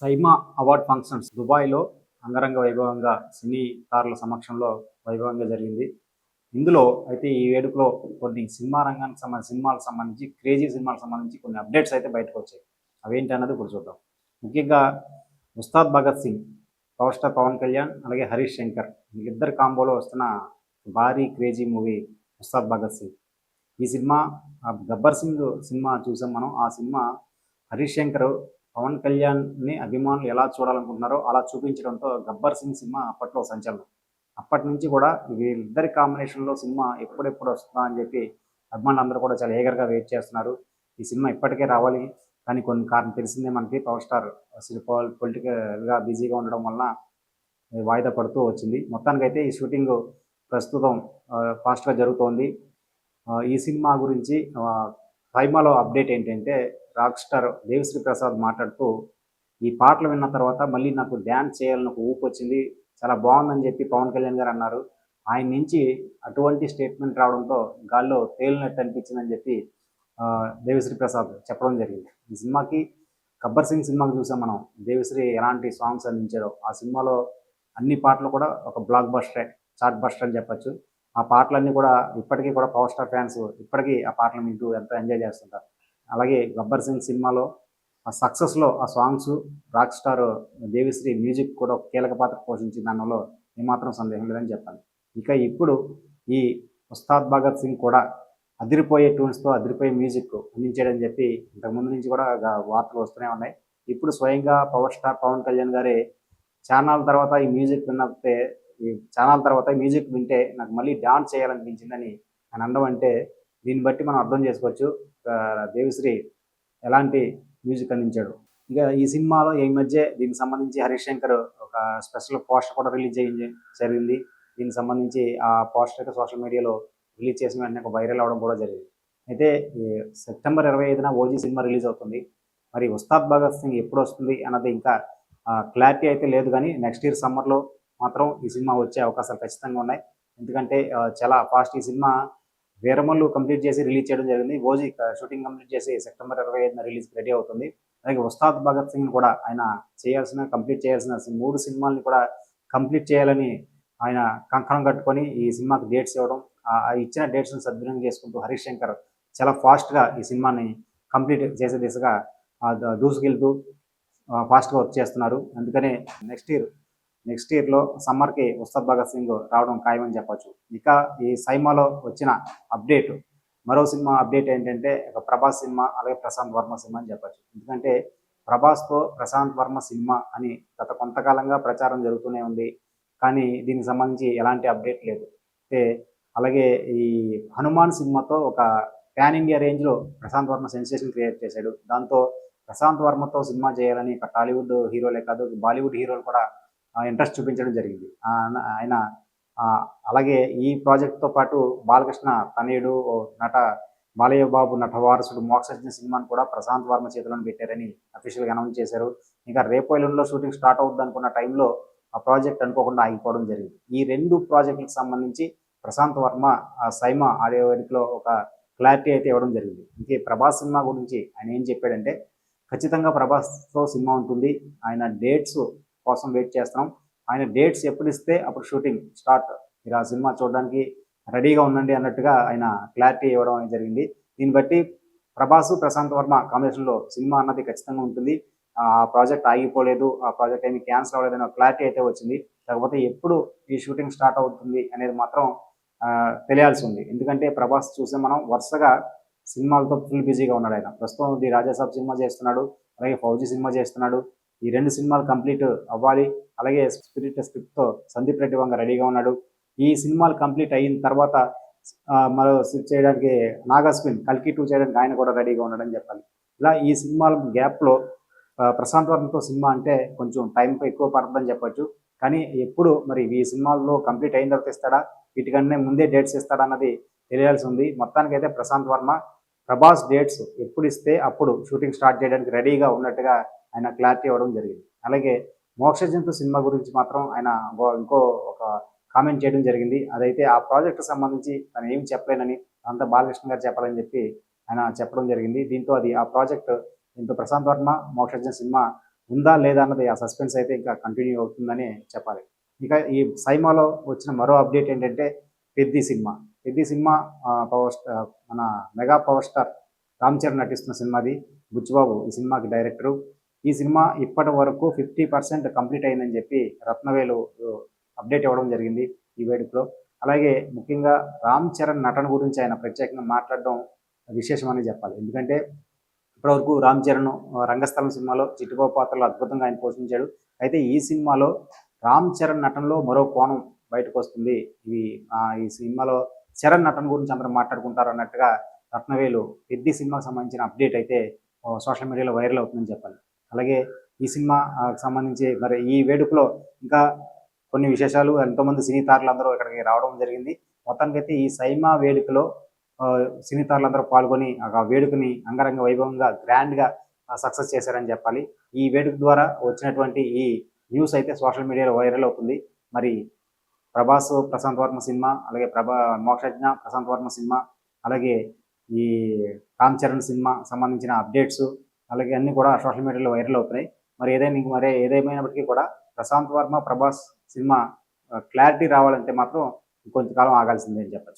SIIMA award functions దుబాయ్‌లో అంగరంగ వైభవంగా సినీ తారల సమక్షంలో వైభవంగా జరిగింది. ఇందులో అయితే ఈ వేడుకలో కొన్ని సినిమా రంగానికి సినిమాలకు సంబంధించి క్రేజీ సినిమాలకు సంబంధించి కొన్ని అప్డేట్స్ అయితే బయటకొచ్చాయి. అవేంటన్నది ఇప్పుడు చూద్దాం. ముఖ్యంగా 'ఉస్తాద్ భగత్ సింగ్', పవర్ స్టార్ పవన్ కళ్యాణ్, అలాగే హరీష్ శంకర్ వీళ్ళిద్దరి కాంబోలో వస్తున్న భారీ క్రేజీ మూవీ 'ఉస్తాద్ భగత్ సింగ్'. ఈ సినిమా 'గబ్బర్ సింగ్' సినిమా చూసాం మనం. ఆ సినిమా హరీష్ శంకర్ పవన్ కళ్యాణ్‌ని అభిమానులు ఎలా చూడాలనుకుంటున్నారో అలా చూపించడంతో 'గబ్బర్ సింగ్' సినిమా అప్పట్లో సంచలనం. అప్పటి నుంచి కూడా వీళ్ళిద్దరి కాంబినేషన్‌లో సినిమా ఎప్పుడెప్పుడు వస్తుందా అని చెప్పి అభిమానులందరూ కూడా చాలా ఈగర్‌గా వెయిట్ చేస్తున్నారు. ఈ సినిమా ఇప్పటికే రావాలి. కానీ కొన్ని కారణం తెలిసిందే మనకి పవర్ స్టార్ అసలు పొలిటికల్‌గా బిజీగా ఉండడం వలన వాయిదా పడుతూ వచ్చింది. మొత్తానికైతే ఈ షూటింగ్ ప్రస్తుతం ఫాస్ట్‌గా జరుగుతోంది. ఈ సినిమా గురించి సైమాలో అప్డేట్ ఏంటంటే రాక్ స్టార్ దేవిశ్రీ ప్రసాద్ మాట్లాడుతూ, "ఈ పాటలు విన్న తర్వాత మళ్ళీ నాకు డాన్స్ చేయాలని ఒక ఊపొచ్చింది. చాలా బావుందని" చెప్పి పవన్ కళ్యాణ్ గారు అన్నారు. ఆయన నుంచి అటువంటి స్టేట్మెంట్ రావడంతో గాల్లో తేలినట్టు అనిపించిందని చెప్పి దేవిశ్రీ ప్రసాద్ చెప్పడం జరిగింది. ఈ సినిమాకి 'గబ్బర్ సింగ్' సినిమాకి చూసాం మనం. దేవిశ్రీ ఎలాంటి సాంగ్స్ అందించారో. ఆ సినిమాలో అన్ని పాటలు కూడా ఒక బ్లాక్ బస్టరే. చార్ట్ బస్టర్ అని చెప్పొచ్చు. ఆ పాటలన్నీ కూడా ఇప్పటికీ కూడా పవర్ స్టార్ ఫ్యాన్స్ ఇప్పటికీ ఆ పాటలు వింటూ ఎంతో ఎంజాయ్ చేస్తుంటారు. అలాగే 'గబ్బర్ సింగ్' సినిమాలో ఆ సక్సెస్‌లో ఆ songs, rock star Devi Sri music కూడా ఒక కీలక పాత్ర పోషించిందనడంలో ఏమాత్రం సందేహం లేదని చెప్పాలి. ఇక ఇప్పుడు ఈ 'ఉస్తాద్ భగత్ సింగ్' కూడా అదిరిపోయే ట్యూన్స్‌తో అదిరిపోయే మ్యూజిక్ అందించాడని చెప్పి ఇంతకుముందు నుంచి కూడా వార్తలు వస్తూనే ఉన్నాయి. ఇప్పుడు స్వయంగా పవర్ స్టార్ పవన్ కళ్యాణ్ గారే చాన్నాళ్ళ తర్వాత ఈ మ్యూజిక్ విన్నప్పుడే ఈ చానాల తర్వాత ఈ మ్యూజిక్ వింటే నాకు మళ్ళీ డాన్స్ చేయాలనిపించిందని ఆయన అనడం అంటే దీన్ని బట్టి మనం అర్థం చేసుకోవచ్చు. దేవిశ్రీ ఎలాంటి మ్యూజిక్ అందించాడు. ఇక ఈ సినిమాలో ఈ మధ్య దీనికి సంబంధించి హరీష్ శంకర్ ఒక స్పెషల్ పోస్టర్ కూడా రిలీజ్ జరిగింది. దీనికి సంబంధించి ఆ పోస్టర్ అయితే సోషల్ మీడియాలో రిలీజ్ చేసిన వెంటనే ఒక వైరల్ అవ్వడం కూడా జరిగింది. అయితే ఈ సెప్టెంబర్ 25న 'ఓజీ' సినిమా రిలీజ్ అవుతుంది. మరి 'ఉస్తాద్ భగత్ సింగ్' ఎప్పుడొస్తుంది అన్నది ఇంకా క్లారిటీ అయితే లేదు గానీ నెక్స్ట్ ఇయర్ సమ్మర్‌లో మాత్రం ఈ సినిమా వచ్చే అవకాశాలు ఖచ్చితంగా ఉన్నాయి. ఎందుకంటే చాలా ఫాస్ట్ ఈ సినిమా 'వీరమల్లు' కంప్లీట్ చేసి రిలీజ్ చేయడం జరిగింది. 'ఓజీ' షూటింగ్ కంప్లీట్ చేసి సెప్టెంబర్ 25న రిలీజ్‌కి రెడీ అవుతుంది. అలాగే 'ఉస్తాద్ భగత్ సింగ్‌ని' కూడా ఆయన కంప్లీట్ చేయాల్సిన 3 సినిమాల్ని కూడా కంప్లీట్ చేయాలని ఆయన కంకణం కట్టుకొని ఈ సినిమాకి డేట్స్ ఇవ్వడం, ఇచ్చిన డేట్స్‌ని సద్వినియోగం చేసుకుంటూ హరీష్ శంకర్ చాలా ఫాస్ట్‌గా ఈ సినిమాని కంప్లీట్ చేసే దిశగా దూసుకెళ్తూ ఫాస్ట్‌గా వర్క్ చేస్తున్నారు. అందుకనే నెక్స్ట్ ఇయర్‌లో సమ్మర్‌కి 'ఉస్తాద్ భగత్ సింగ్' రావడం ఖాయమని చెప్పొచ్చు. ఇక ఈ సైమాలో వచ్చిన అప్డేట్ మరో సినిమా అప్డేట్ ఏంటంటే ఒక 'ప్రభాస్' సినిమా, అలాగే 'ప్రశాంత్ వర్మ' సినిమా అని చెప్పొచ్చు. ఎందుకంటే 'ప్రభాస్‌తో 'ప్రశాంత్ వర్మ' సినిమా అని గత కొంతకాలంగా ప్రచారం జరుగుతూనే ఉంది. కానీ దీనికి సంబంధించి ఎలాంటి అప్డేట్ లేదు. అయితే అలాగే ఈ 'హనుమాన్' సినిమాతో ఒక పాన్ ఇండియా రేంజ్‌లో 'ప్రశాంత్ వర్మ' సెన్సేషన్ క్రియేట్ చేశాడు. దాంతో 'ప్రశాంత్ వర్మతో' సినిమా చేయాలని ఇక టాలీవుడ్ హీరోలే కాదు, బాలీవుడ్ హీరోలు కూడా ఇంట్రెస్ట్ చూపించడం జరిగింది. ఆయన అలాగే ఈ ప్రాజెక్ట్‌తో పాటు బాలకృష్ణ తనయుడు నట బాలయ్య బాబు నట వారసుడు 'మోక్షజ్ఞ' సినిమాను కూడా ప్రశాంత్ వర్మ చేతిలోనే పెట్టారని అఫీషియల్‌గా అనౌన్స్ చేశారు. ఇంకా రేపో ఎల్లుండిలో షూటింగ్ స్టార్ట్ అవుద్దనుకున్న టైంలో ఆ ప్రాజెక్ట్ అనుకోకుండా ఆగిపోవడం జరిగింది. ఈ 2 ప్రాజెక్టులకు సంబంధించి ప్రశాంత్ వర్మ సైమా ఆడియో వేదికలో ఒక క్లారిటీ అయితే ఇవ్వడం జరిగింది. ఇంకే 'ప్రభాస్' సినిమా గురించి ఆయన ఏం చెప్పాడంటే, ఖచ్చితంగా 'ప్రభాస్‌తో' సినిమా ఉంటుంది. ఆయన డేట్స్ కోసం వెయిట్ చేస్తున్నాం. ఆయన డేట్స్ ఎప్పుడిస్తే అప్పుడు షూటింగ్ స్టార్ట్. మీరు ఆ సినిమా చూడడానికి రెడీగా ఉండండి అన్నట్టుగా ఆయన క్లారిటీ ఇవ్వడం అనేది జరిగింది. దీన్ని బట్టి 'ప్రభాస్, ప్రశాంత్ వర్మ' కాంబినేషన్‌లో సినిమా అన్నది ఖచ్చితంగా ఉంటుంది. ఆ ప్రాజెక్ట్ ఆగిపోలేదు. ఆ ప్రాజెక్ట్ ఏమి క్యాన్సిల్ అవ్వలేదన్న క్లారిటీ అయితే వచ్చింది. కాకపోతే ఎప్పుడు ఈ షూటింగ్ స్టార్ట్ అవుతుంది అనేది మాత్రం తెలియాల్సి ఉంది. ఎందుకంటే 'ప్రభాస్' చూస్తే మనం వరుసగా సినిమాలతో ఫుల్ బిజీగా ఉన్నాడాయన. ప్రస్తుతం 'ది రాజా సాబ్' సినిమా చేస్తున్నాడు. అలాగే 'ఫౌజీ' సినిమా చేస్తున్నాడు. ఈ 2 సినిమాలు కంప్లీట్ అవ్వాలి. అలాగే 'స్పిరిట్' స్క్రిప్ట్‌తో సందీప్ రెడ్డి వంగ రెడీగా ఉన్నాడు. ఈ సినిమాలు కంప్లీట్ అయిన తర్వాత మరో చేయడానికి 'నాగ్ అశ్విన్' 'కల్కి 2' చేయడానికి ఆయన కూడా రెడీగా ఉన్నాడని చెప్పాలి. ఇలా ఈ సినిమాల గ్యాప్‌లో ప్రశాంత్ వర్మతో సినిమా అంటే కొంచెం టైం ఎక్కువ పడుతుందని చెప్పొచ్చు. కానీ ఎప్పుడు మరి ఈ సినిమాల్లో కంప్లీట్ అయిన తర్వాత ఇస్తాడా? వీటికన్నా ముందే డేట్స్ ఇస్తాడా అన్నది తెలియాల్సి ఉంది. మొత్తానికైతే ప్రశాంత్ వర్మ 'ప్రభాస్' డేట్స్ ఎప్పుడిస్తే అప్పుడు షూటింగ్ స్టార్ట్ చేయడానికి రెడీగా ఉన్నట్టుగా ఆయన క్లారిటీ ఇవ్వడం జరిగింది. అలాగే 'మోక్షజ్ఞ'తో సినిమా గురించి మాత్రం ఆయన ఇంకో ఒక కామెంట్ చేయడం జరిగింది. అదైతే ఆ ప్రాజెక్ట్‌కి సంబంధించి తను ఏమి చెప్పలేనని, అంతా బాలకృష్ణ గారు చెప్పాలని చెప్పి ఆయన చెప్పడం జరిగింది. దీంతో ఆ ప్రాజెక్ట్ దీంతో 'ప్రశాంత్ వర్మ', 'మోక్షజ్ఞ' సినిమా ఉందా లేదా అన్నది ఆ సస్పెన్స్ అయితే ఇంకా కంటిన్యూ అవుతుందని చెప్పాలి. ఇక ఈ సైమాలో వచ్చిన మరో అప్డేట్ ఏంటంటే 'పెద్ది' సినిమా. 'పెద్ది' సినిమా మన mega power star Ram Charan నటిస్తున్న సినిమా అది. బుచ్చిబాబు ఈ సినిమాకి డైరెక్టరు. ఈ సినిమా ఇప్పటి వరకు 50% కంప్లీట్ అయిందని చెప్పి రత్నవేలు అప్డేట్ ఇవ్వడం జరిగింది ఈ వేడుకలో. అలాగే ముఖ్యంగా రామ్ చరణ్ నటన గురించి ఆయన ప్రత్యేకంగా మాట్లాడడం విశేషమని చెప్పాలి. ఎందుకంటే ఇప్పటివరకు రామ్ చరణ్ 'రంగస్థలం' సినిమాలో చిట్టిబాబు పాత్రలో అద్భుతంగా ఆయన పోషించాడు. అయితే ఈ సినిమాలో రామ్ చరణ్ నటనలో మరో కోణం బయటకొస్తుంది. ఈ సినిమాలో చరణ్ నటన గురించి అందరూ మాట్లాడుకుంటారు అన్నట్టుగా రత్నవేలు 'పెద్ది' సినిమాకి సంబంధించిన అప్డేట్ అయితే సోషల్ మీడియాలో వైరల్ అవుతుందని చెప్పాలి. అలాగే ఈ సినిమా సంబంధించి మరి ఈ వేడుకలో ఇంకా కొన్ని విశేషాలు ఎంతోమంది సినీ తారలందరూ ఇక్కడికి రావడం జరిగింది. మొత్తానికైతే ఈ సైమా వేడుకలో సినీ తారలందరూ పాల్గొని ఆ వేడుకని అంగరంగ వైభవంగా గ్రాండ్‌గా సక్సెస్ చేశారని చెప్పాలి. ఈ వేడుక ద్వారా వచ్చినటువంటి ఈ న్యూస్ అయితే సోషల్ మీడియాలో వైరల్ అవుతుంది. మరి 'ప్రభాస్' 'ప్రశాంత్ వర్మ' సినిమా, అలాగే 'మోక్షజ్ఞ' 'ప్రశాంత్ వర్మ' సినిమా, అలాగే ఈ 'రామ్ చరణ్' సినిమా సంబంధించిన అప్డేట్స్ అలాగే అన్నీ కూడా సోషల్ మీడియాలో వైరల్ అవుతున్నాయి. మరి ఏదేమైనప్పటికీ కూడా 'ప్రశాంత్ వర్మ', 'ప్రభాస్' సినిమా క్లారిటీ రావాలంటే మాత్రం ఇంకొంచెం కాలం ఆగాల్సిందే అని చెప్పొచ్చు.